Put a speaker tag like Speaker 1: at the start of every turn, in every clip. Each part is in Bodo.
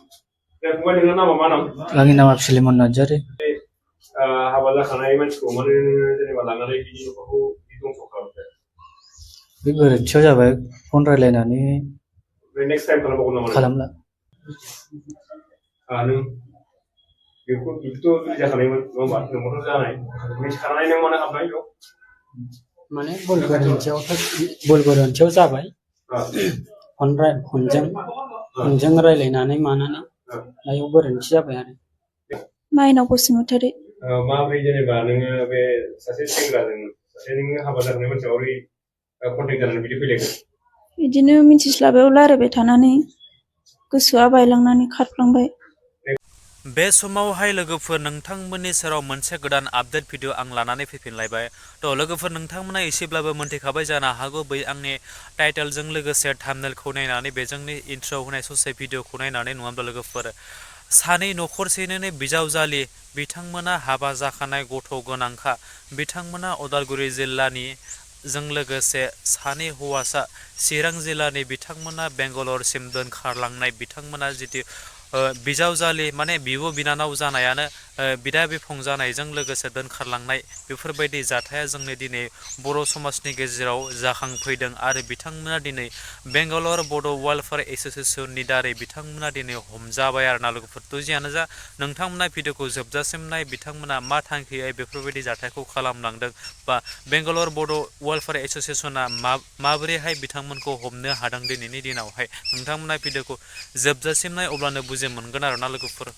Speaker 1: फंबाय नोंना नामा मा नाम?
Speaker 2: आंनि नामा फिलिमन नार्जारि।
Speaker 1: हाबा जाखानाय मानसिखौ माने जेनेबा लानानै बिनि न'खरखौ बिदि दंस' खालामदों?
Speaker 2: बे गोरोन्थियाव जाबाय फन रायलायनानै
Speaker 1: ओमफ्राय नेक्स्ट टाइम खालामबावगोन नामा?
Speaker 2: खालामला।
Speaker 1: नों बेखौथ' जुलि जाखानायमोन नङा होमबा? नोंबोथ' जानाय मिथिखानानै नों मानो हाबनाय बेयाव?
Speaker 2: माने भुल गोरोन्थियाव जाबाय। फनजों रायलायनानै मानानै बेयाव गोरोन्थि जाबाय आरो।
Speaker 3: माइनाव बसुमतारी।
Speaker 1: माब्रै जेनेबा नोङो बे सासे सेंग्राजों सासे नोङो हाबा जाखानाय मानसिया माब्रै कन्टेक्ट जानानै बिदि फैलायखो?
Speaker 3: बिदिनो मिथिस्लाबायाव रायलायबाय थानानै गोसोआ बायलांनानै खारफ्लांबाय।
Speaker 4: बे समावहाय लोगोफोर नोंथांमोननि सेराव मोनसे गोदान आपडेट भिडिअ आं लानानै फैफिनलायबाय। थ' लोगोफोर नोंथांमोना एसेब्लाबो मोनथिखाबाय जानो हागौ बै आंनि टाइटेलजों लोगोसे थाम्बनेलखौ नायनानै बेजोंनि इन्ट्र' होनाय ससे भिडिअखौ नायनानै नङा होमब्ला लोगोफोर सानै न'खरसेनिनो बिजावजालि बिथांमोना हाबा जाखानाय गथ' गोनांखा बिथांमोना उदालगुरि जिल्लानि जों लोगोसे सानै हौवासा चिरां जिल्लानि बिथांमोना बेंगालरसिम दोनखारलांनाय बिथांमोना जितु बिजावजालि माने बिब' बिनानाव जानायानो बिदा बिफं जानायजों लोगोसे दोनखारलांनाय बेफोरबायदि जाथाया जोंनि दिनै बर' समाजनि गेजेराव जाखांफैदों आरो बिथांमोना दिनै बेंगालर बड' वेलफेयार एस'सियेसननि दारै बिथांमोना दिनै हमजाबाय आरो ना लोगोफोर। थ' जियानो जा नोंथांमोना भिडिअखौ जोबजासिम नाय बिथांमोना मा थांखियै बेफोरबायदि जाथायखौ खालामलांदों बा बेंगालर बड' वेलफेयार एस'सियेसना माबोरैहाय बिथांमोनखौ हमनो हादों दिनैनि दिनावहाय नोंथांमोना भिडिअखौ जोबजासिम नाय अब्लानो बुजि मोनगोन आरोना लोगोफोर।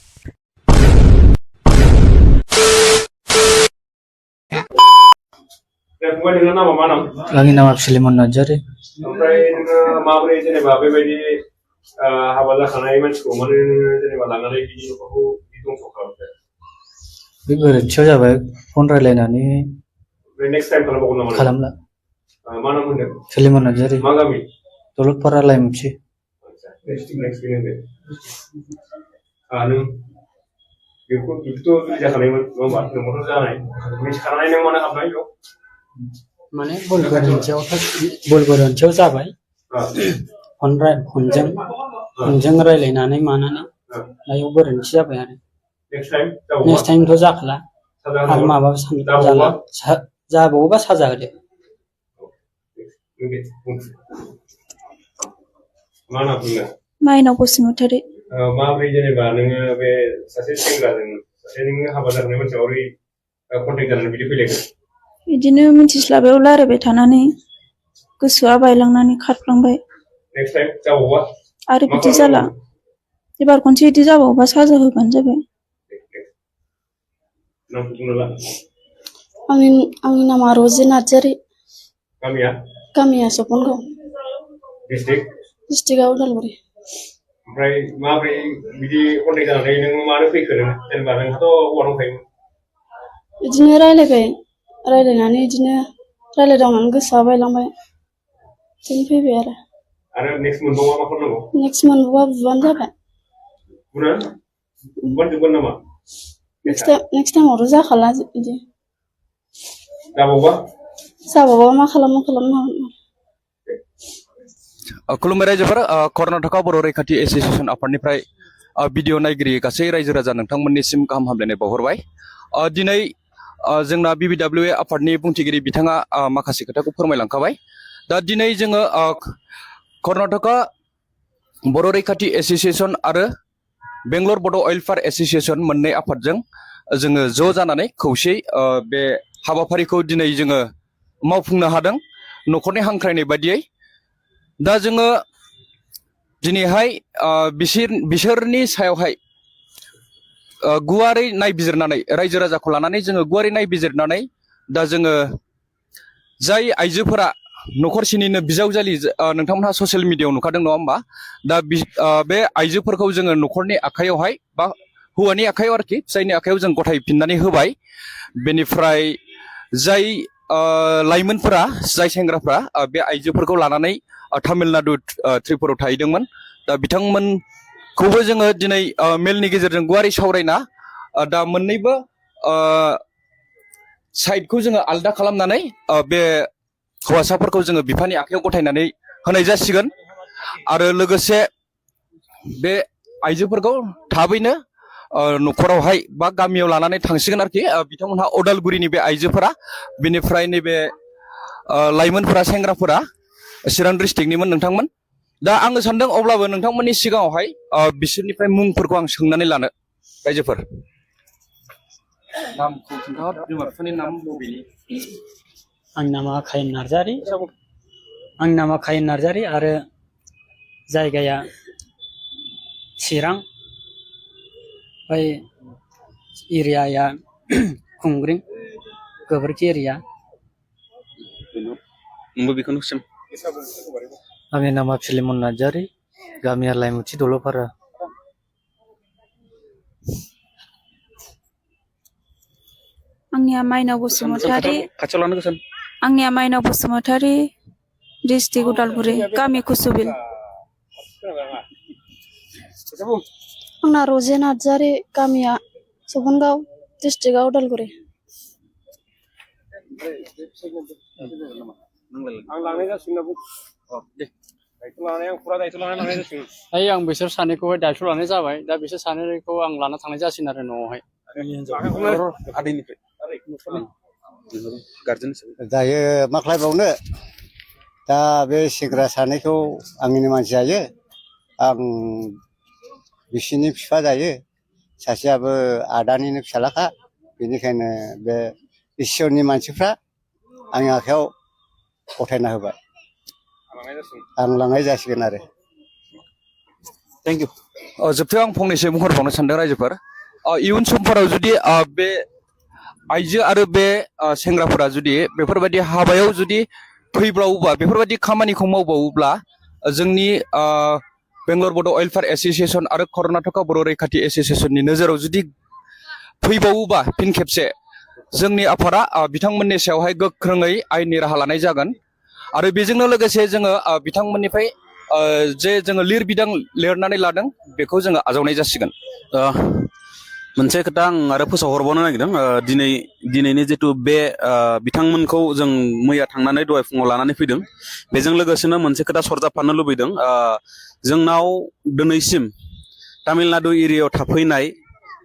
Speaker 1: फंबाय नोंना नामा मा नाम?
Speaker 2: आंनि नामा फिलिमन नार्जारि।
Speaker 1: ओमफ्राय नोङो माबोरै जेनेबा बेबायदि हाबा जाखानाय मानसिखौ माने जेनेबा लानानै बिनि न'खरखौ बिदि दंस' खालामदों?
Speaker 2: बे गोरोन्थियाव जाबाय फन रायलायनानै
Speaker 1: ओमफ्राय नेक्स्ट टाइम खालामबावगोन नामा?
Speaker 2: खालामला।
Speaker 1: मा नाम होनदों?
Speaker 2: फिलिमन नार्जारि।
Speaker 1: मा गामि?
Speaker 2: दौलतपारा लाइमुथि।
Speaker 1: नों बेखौथ' जुलि जाखानायमोन नङा होमबा? नोंबोथ' जानाय मिथिखानानै नों मानो हाबनाय बेयाव?
Speaker 2: माने भुल गोरोन्थियाव जाबाय। फनजों रायलायनानै मानानै बेयाव गोरोन्थि जाबाय आरो। नेक्स्ट टाइमथ' जाखाला आरो माबाबो जाला जाबावोबा साजा होदो।
Speaker 1: मा नाम बुंदों?
Speaker 3: माइनाव बसुमतारी।
Speaker 1: माब्रै जेनेबा नोङो बे सासे सेंग्राजों सासे नोङो हाबा जाखानाय मानसिया माब्रै कन्टेक्ट जानानै बिदि फैलायखो?
Speaker 3: बिदिनो मिथिस्लाबायाव रायलायबाय थानानै गोसोआ बायलांनानै खारफ्लांबाय।
Speaker 1: नेक्स्ट टाइम जाबावबा
Speaker 3: आरो बिदि जाला एबार खनसे बिदि जाबावबा साजा होबानो जाबाय।
Speaker 5: आंनि नामा रजि नार्जारि। गामिया सपनगाव। डिस्ट्रिक्टआ उदालगुरि।
Speaker 1: ओमफ्राय माब्रै बिदि कन्टेक्ट जानानै नों मानो फैखो नों? जेनेबा नोंहाथ' हौवा दंखायोमोन।
Speaker 5: बिदिनो रायलायनानै बिदिनो रायलायदावनानै गोसोआ बायलांबाय बिदिनो फैबाय
Speaker 1: आरो नेक्स्ट मोनबावबा मा खालामनांगौ?
Speaker 5: नेक्स्ट मोनबावबा बुबानो जाबाय।
Speaker 1: बुबानो जोबगोन नामा?
Speaker 5: नेक्स्ट टाइमावथ' जाखाला बिदि जाबावबा मा खालामनो हागोन।
Speaker 6: खुलुमबाय रायजोफोर। कर्नाटका बर' रैखाथि एस'सियेसन आफादनिफ्राय भिडिअ नायगिरि गासै रायजो राजा नोंथांमोननिसिम गाहाम हामलायनाय बावहरबाय। दिनै जोंना BBWA आफादनि बुंथिगिरि बिथाङा माखासे खोथाखौ फोरमायलांखाबाय। दा दिनै जोङो कर्नाटका बर' रैखाथि एस'सियेसन आरो बेंगलर बड' वेलफेयार एस'सियेसन मोननै आफादजों जोङो ज' जानानै खौसेयै बे हाबाफारिखौ दिनै जोङो मावफुंनो हादों न'खरनि हांख्रायनाय बायदियै। दा जोङो दिनैहाय बिसोरनि सायावहाय गुवारै नायबिजिरनानै रायजो राजाखौ लानानै जोङो गुवारै नायबिजिरनानै दा जोङो जाय आइजोफोरा न'खरसेनिनो बिजावजालि नोंथांमोनहा ससियेल मिडियायाव नुखादों नङा होमबा? दा बे आइजोफोरखौ जोङो न'खरनि आखायावहाय बा हौवानि आखायाव आरोखि फिसायनि आखायाव जों गथायफिननानै होबाय। बेनिफ्राय जाय लाइमोनफोरा जाय सेंग्राफ्रा बे आइजोफोरखौ लानानै तामिलनाडु त्रिपुरायाव थाहैदोंमोन दा बिथांमोनखौबो जोङो दिनै मेलनि गेजेरजों गुवारै सावरायना दा मोननैबो साइडखौ जोङो आलदा खालामनानै बे हौवासाफोरखौ जोङो बिफानि आखायाव गथायनानै होनाय जासिगोन। आरो लोगोसे बे आइजोफोरखौ थाबैनो न'खरावहाय बा गामियाव लानानै थांसिगोन आरोखि बिथांमोनहा अदालगुरिनि बे आइजोफोरा बेनिफ्राय नैबे लाइमोनफोरा सेंग्राफोरा चिरां डिस्ट्रिक्टनिमोन नोंथांमोन दा आङो सानदों अब्लाबो नोंथांमोननि सिगाङावहाय बिसोरनिफ्राय मुंफोरखौ आं सोंनानै लानो रायजोफोर नामखौ खिन्थाहर बिमा बिफानि नाम बबेनि
Speaker 2: आंनि नामा खायन नार्जारि आंनि नामा खायन नार्जारि आरो जायगाया चिरां ओमफ्राय एरियाया खुंग्रिं गोबोरखि एरिया
Speaker 6: बेखौनो सों
Speaker 7: आंनि नामा फिलिमन नार्जारि गामिया लाइमुथि दल'पारा
Speaker 3: आंनिया माइनाव बसुमतारी
Speaker 6: खाथियाव लानो गोसोन
Speaker 3: आंनिया माइनाव बसुमतारी डिस्ट्रिक्ट उदालगुरि गामि कुसुबिल
Speaker 5: आंना रजे नार्जारि गामिया सबनगाव डिस्ट्रिक्टआ उदालगुरि
Speaker 1: आं लांनाय जासिगोन दायथ' लानाय आं फुरा दायथ' लानाय लांनाय जासिगोन
Speaker 2: आं बिसोर सानैखौहाय दायथ' लानाय जाबाय दा बिसोर सानैखौ आं लाना थांनाय जासिगोन आरो न'आवहाय
Speaker 6: आदैनिफ्राय गार्जेन
Speaker 7: दायो मा खालायबावनो दा बे सेंग्रा सानैखौ आंनिनो मानसि जायो आं बिसिनि बिफा जायो सासेयाबो आदानिनो फिसालाखा बेनिखायनो बे इसोरनि मानसिफ्रा आंनि आखायाव गथायना होबाय आं लांनाय जासिगोन आरो
Speaker 6: थेंक इउ जोबथायाव आं फंनैसो बुंहरबावनो सानदों रायजोफोर इयुन समफोराव जुदि बे आइजो आरो बे सेंग्राफोरा जुदि बेफोरबायदि हाबायाव जुदि फैबावोबा बेफोरबायदि खामानिखौ मावबावोब्ला जोंनि बेंगलर बड' वेलफेयार एस'सियेसन आरो कर्नाटका बर' रैखाथि एस'सियेसननि नोजोराव जुदि फैबावोबा फिन खेबसे जोंनि आफादा बिथांमोननि सायावहाय गोख्रोङै आयेननि राहा लानाय जागोन आरो बेजोंनो लोगोसे जोङो बिथांमोननिफ्राय जे जोङो लिरबिदां लिरनानै लादों बेखौ जोङो आजावनाय जासिगोन
Speaker 8: मोनसे खोथा आं आरो फोसावहरबावनो नागिरदों दिनैनि जितु बे बिथांमोनखौ जों मैया थांनानै दहाय फुङाव लानानै फैदों बेजों लोगोसेनो मोनसे खोथा सरजाबफानो लुबैदों जोंनाव दिनैसिम तामिलनाडु एरियायाव थाफैनाय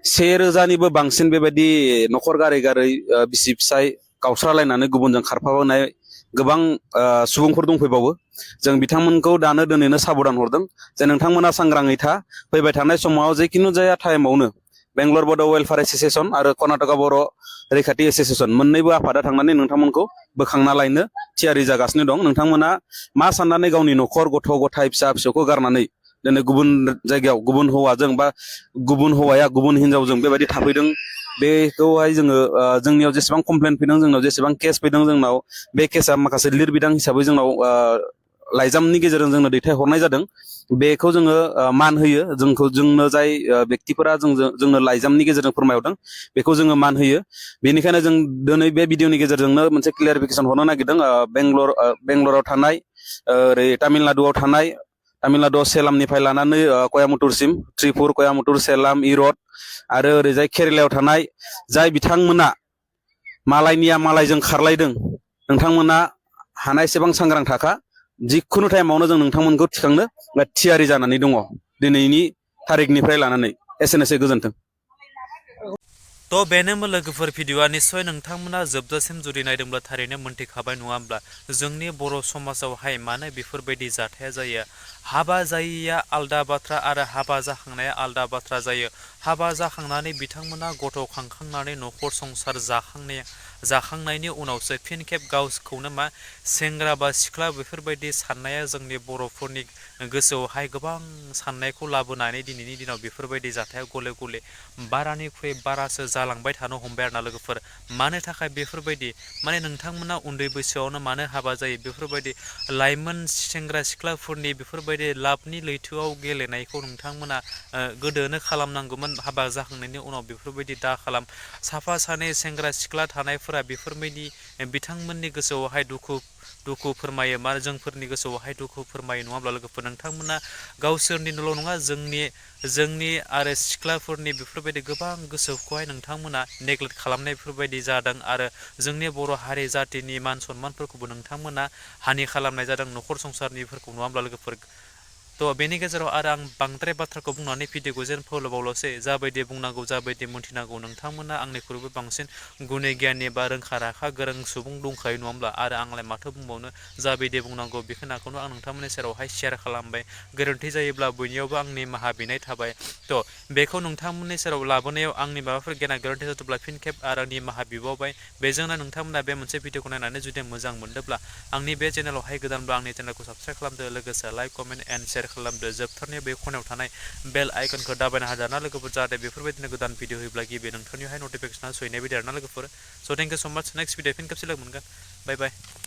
Speaker 8: 1000निबो बांसिन बेबायदि न'खर गारै गारै बिसि फिसाय गावस्रालायनानै गुबुनजों खारफाबोनाय गोबां सुबुंफोर दंफैबावो जों बिथांमोनखौ दानो दोनैनो साबधान हरदों जे नोंथांमोना सांग्राङै था फैबाय थानाय समाव जेखुनु जाया टाइमावनो बेंगलर बड' वेलफेयार एस'सियेसन आरो कर्नाटका बर' रैखाथि एस'सियेसन मोननैबो आफादा थांनानै नोंथांमोनखौ बोखांना लायनो थियारि जागासिनो दं नोंथांमोना मा साननानै गावनि न'खर गथ' गथाय फिसा फिसौखौ गारनानै दिनै गुबुन जायगायाव गुबुन हौवाजों बा गुबुन हौवाया गुबुन हिनजावजों बेबायदि थाफैदों बेखौहाय जोङो जोंनियाव जेसेबां कमप्लेन फैदों जोंनाव जेसेबां केस फैदों जोंनाव बे केसा माखासे लिरबिदां हिसाबै जोंनाव लाइजामनि गेजेरजों जोंनो दैथायहरनाय जादों बेखौ जोङो मान होयो जोंनो जाय व्यक्तिफोरा जोंनो लाइजामनि गेजेरजों फोरमायहरदों बेखौ जोङो मान होयो बेनिखायनो जों दिनै बे भिडिअनि गेजेरजोंनो मोनसे क्लियारिफिकेसन हरनो नागिरदों बेंगलराव थानाय ओरै तामिलनाडुआव थानाय तामिलनाडुआव सेलामनिफ्राय लानानै कयामुटुरसिम त्रिपुर कयामुटुर सेलाम इरड आरो ओरैजाय केरेलायाव थानाय जाय बिथांमोना मालायनिया मालायजों खारलायदों नोंथांमोना हानायसेबां सांग्रां थाखा जिखुनु टाइमावनो जों नोंथांमोनखौ थिखांनो थियारि जानानै दङ दिनैनि थारिखनिफ्राय लानानै एसेनोसै गोजोन्थों
Speaker 4: थ' बेनोमोन लोगोफोर भिडिअआ निस्सय नोंथांमोना जोबजासिम जुदि नायदोंब्ला थारैनो मोनथिखाबाय नङा होमब्ला जोंनि बर' समाजावहाय मानो बेफोरबायदि जाथाया जायो हाबा जायैया आलदा बाथ्रा आरो हाबा जाखांनाया आलदा बाथ्रा जायो हाबा जाखांनानै बिथांमोना गथ' खांखांनानै न'खर संसार जाखांनायनि उनावसो फिन खेब गावखौनो सेंग्रा बा सिख्ला बेफोरबायदि साननाया जोंनि बर'फोरनि गोसोआवहाय गोबां साननायखौ लाबोनानै दिनैनि दिनाव बेफोरबायदि जाथाया गले गले बारानिख्रुइ बारासो जालांबाय थानो हमबाय आरोना लोगोफोर मानो थाखाय बेफोरबायदि नोंथांमोना उन्दै बैसोआवनो मानो हाबा जायो बेफोरबायदि लाइमोन सेंग्रा सिख्लाफोरनि बेफोरबायदि लाभनि लैथोआव गेलेनायखौ नोंथांमोना गोदोनो खालामनांगौमोन हाबा जाखांनायनि उनाव बेफोरबायदि दा खालाम साफा सानै सेंग्रा सिख्ला थानायफोरा बेफोरबायदि बिथांमोननि गोसोआवहाय दुखु फोरमायो जोंफोरनि गोसोआवहाय दुखु फोरमायो नङाब्ला लोगोफोर नोंथांमोना गावसोरनिल' नङा जोंनि आरो सिख्लाफोरनि बेफोरबायदि गोबां गोसोखौहाय नोंथांमोना नेग्लेक्ट खालामनाय बेफोरबायदि जादों आरो जोंनि बर' हारि जाथिनि मान सनमानफोरखौबो नोंथांमोना हानि खालामनाय जादों न'खर संसारनिफोरखौ नङा होमब्ला लोगोफोर थ' बेनि गेजेराव आरो आं बांद्राय बाथ्राखौ बुंनानै भिडिअखौ जेन फोलावबावल'सै जाबायदि बुंनांगौ जाबायदि मोनथिनांगौ नोंथांमोना आंनिख्रुइबो बांसिन गुनि गियानि बा रोंखा राखा गोरों सुबुं दंखायो नङा होमब्ला आरो आंलाय माथो बुंबावनो जाबायदि बुंनांगौ बेखिनिखौनो आं नोंथांमोननि सेरावहाय शेयार खालामबाय गोरोन्थि जायोब्ला बयनियावबो आंनि निमाहा बिनाय थाबाय थ' बेखौ नोंथांमोननि सेराव लाबोनायाव आंनि माबाफोर गेना गोरोन्थि जादोंब्ला फिन खेब आरो निमाहा बिबावबाय बेजोंनो नोंथांमोना बे मोनसे भिडिअखौ नायनानै जुदि मोजां मोनदोंब्ला आंनि बे चेनेलावहाय गोदानब्ला आंनि चेनेलखौ साबस्क्राइब खालामदो लोगोसे लाइक कमेन्ट एन्ड शेयार खालामदो जोबथारनाय बे खनायाव थानाय बेल आइकनखौ दाबायना होदाना लोगोफोर जाहाथे बेफोरबायदिनो गोदान भिडिअ होयोब्ला गिबि नोंथांनिहाय नटिफिकेसना सहैनाय बायदि आरोना लोगोफोर स' थेंक इउ स' माच नेक्स्ट भिडिअ फिन खेबसे लोगो मोनगोन बाय बाय